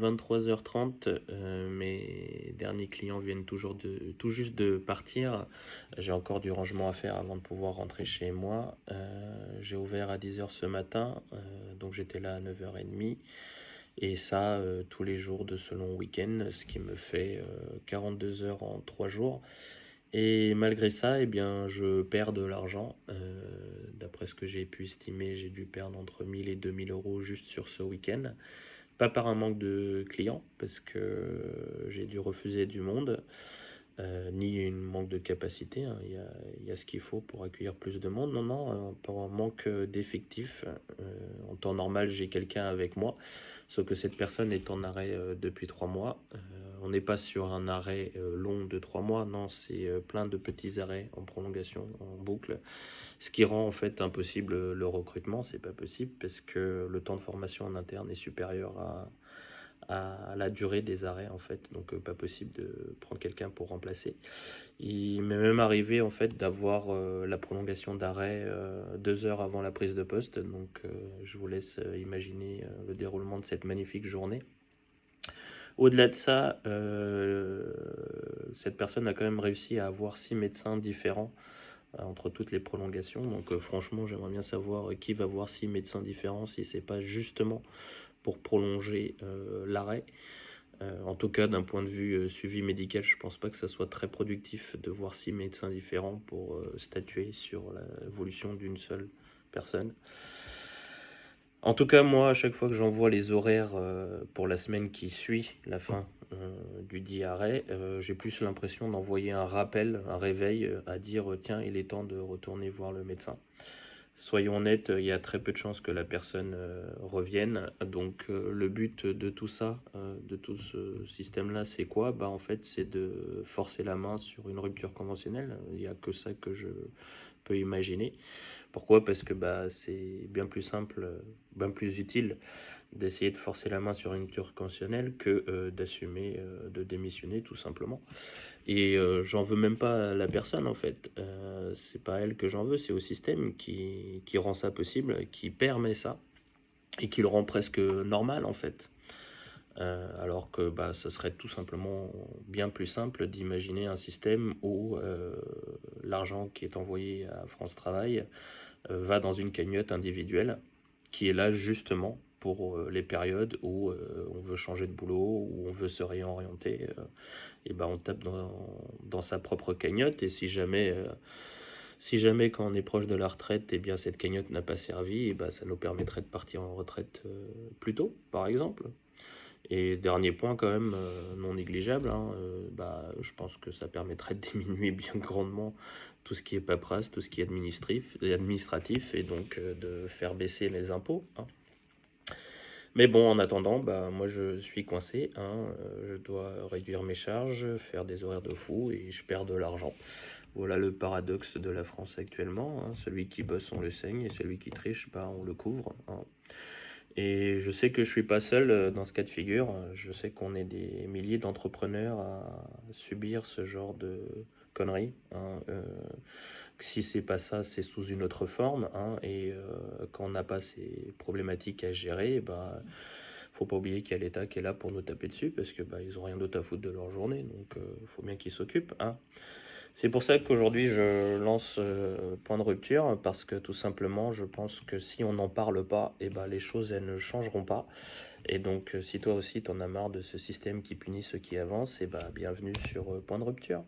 23h30, mes derniers clients viennent tout juste de partir. J'ai encore du rangement à faire avant de pouvoir rentrer chez moi. J'ai ouvert à 10h ce matin, donc j'étais là à 9h30. Et ça, tous les jours de ce long week-end, ce qui me fait 42 heures en 3 jours. Et malgré ça, eh bien, je perds de l'argent. D'après ce que j'ai pu estimer, j'ai dû perdre entre 1000 et 2000 euros juste sur ce week-end. Pas par un manque de clients, parce que j'ai dû refuser du monde, ni une manque de capacité, hein. Il y a ce qu'il faut pour accueillir plus de monde. Non, non, par un manque d'effectifs. En temps normal, j'ai quelqu'un avec moi, sauf que cette personne est en arrêt depuis 3 mois. On n'est pas sur un arrêt long de 3 mois, non, c'est plein de petits arrêts en prolongation, en boucle. Ce qui rend en fait impossible le recrutement, c'est pas possible parce que le temps de formation en interne est supérieur à la durée des arrêts en fait, donc pas possible de prendre quelqu'un pour remplacer. Il m'est même arrivé en fait d'avoir la prolongation d'arrêt 2 heures avant la prise de poste, donc je vous laisse imaginer le déroulement de cette magnifique journée. Au-delà de ça, cette personne a quand même réussi à avoir 6 médecins différents entre toutes les prolongations. Donc franchement, j'aimerais bien savoir qui va voir 6 médecins différents si c'est pas justement pour prolonger l'arrêt. En tout cas, d'un point de vue suivi médical, je pense pas que ça soit très productif de voir 6 médecins différents pour statuer sur l'évolution d'une seule personne. En tout cas, moi, à chaque fois que j'envoie les horaires pour la semaine qui suit la fin du dit arrêt, j'ai plus l'impression d'envoyer un rappel, un réveil à dire tiens, il est temps de retourner voir le médecin. Soyons honnêtes, il y a très peu de chances que la personne revienne. Donc le but de tout ça, de tout ce système-là, c'est quoi? Bah en fait, c'est de forcer la main sur une rupture conventionnelle. Il n'y a que ça que je peux imaginer. Pourquoi? Parce que bah c'est bien plus simple, bien plus utile d'essayer de forcer la main sur une rupture conventionnelle que d'assumer de démissionner tout simplement. Et j'en veux même pas à la personne en fait. C'est pas elle que j'en veux, c'est au système qui rend ça possible, qui permet ça et qui le rend presque normal en fait. Alors que bah, ça serait tout simplement bien plus simple d'imaginer un système où l'argent qui est envoyé à France Travail va dans une cagnotte individuelle qui est là justement pour les périodes où on veut changer de boulot, où on veut se réorienter. Et ben on tape dans sa propre cagnotte. Et si jamais quand on est proche de la retraite, et bien cette cagnotte n'a pas servi, et ben ça nous permettrait de partir en retraite plus tôt, par exemple. Et dernier point quand même non négligeable, hein, bah, je pense que ça permettrait de diminuer bien grandement tout ce qui est paperasse, tout ce qui est administratif et donc de faire baisser les impôts, hein. Mais bon, en attendant, bah, moi je suis coincé, hein, je dois réduire mes charges, faire des horaires de fou et je perds de l'argent. Voilà le paradoxe de la France actuellement, hein. Celui qui bosse, on le saigne, et celui qui triche, bah, on le couvre, hein. Et je sais que je suis pas seul dans ce cas de figure. Je sais qu'on est des milliers d'entrepreneurs à subir ce genre de conneries, hein. Si c'est pas ça, c'est sous une autre forme, hein. Et quand on n'a pas ces problématiques à gérer, bah, faut pas oublier qu'il y a l'État qui est là pour nous taper dessus parce que bah, ils ont rien d'autre à foutre de leur journée, donc faut bien qu'ils s'occupent, hein. C'est pour ça qu'aujourd'hui je lance Point de rupture parce que tout simplement je pense que si on n'en parle pas, et ben les choses elles ne changeront pas. Et donc si toi aussi t'en as marre de ce système qui punit ceux qui avancent, et ben bienvenue sur Point de rupture.